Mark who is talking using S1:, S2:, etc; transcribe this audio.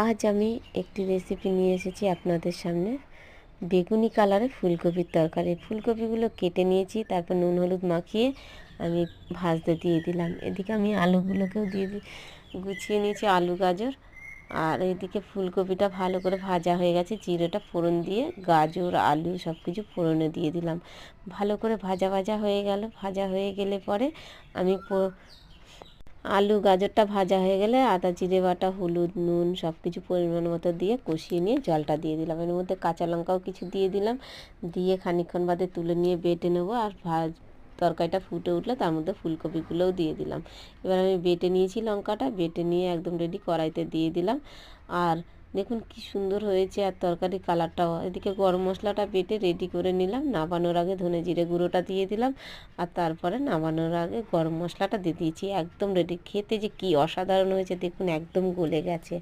S1: আজ আমি একটি রেসিপি নিয়ে এসেছি আপনাদের সামনে। বেগুনি কালারের ফুলকপির তরকারি। ফুলকপিগুলো কেটে নিয়েছি, তারপর নুন হলুদ মাখিয়ে আমি ভাজতে দিয়ে দিলাম। এদিকে আমি আলুগুলোকেও গুছিয়ে নিয়েছি, আলু গাজর। আর এদিকে ফুলকপিটা ভালো করে ভাজা হয়ে গেছে, জিরেটা ফোড়ন দিয়ে গাজর আলু সব কিছু ফোড়নে দিয়ে দিলাম। ভালো করে ভাজা ভাজা হয়ে গেল। ভাজা হয়ে গেলে পরে আমি আলু গাজরটা ভাজা হয়ে গেলে আদা জিরে বাটা হলুদ নুন সব কিছু পরিমাণ মতো দিয়ে কষিয়ে নিয়ে জলটা দিয়ে দিলাম। এর মধ্যে কাঁচা লঙ্কাও কিছু দিয়ে দিলাম। দিয়ে খানিকক্ষণ বাদে তুলে নিয়ে বেটে নেবো। আর তরকারিটা ফুটে উঠলে তার মধ্যে ফুলকপিগুলোও দিয়ে দিলাম। এবার আমি বেটে নিয়েছি লঙ্কাটা, বেটে নিয়ে একদম রেডি কড়াইতে দিয়ে দিলাম। আর দেখুন কি সুন্দর হয়েছে, আর তরকারি কালারটাও। এদিকে গরম মশলাটা বেটে রেডি করে নিলাম। নামানোর আগে ধনে জিরে গুঁড়োটা দিয়ে দিলাম, আর তারপরে নামানোর আগে গরম মশলাটা দিয়ে দিয়েছি। একদম রেডি। খেতে যে কি অসাধারণ হয়েছে দেখুন, একদম গলে গেছে।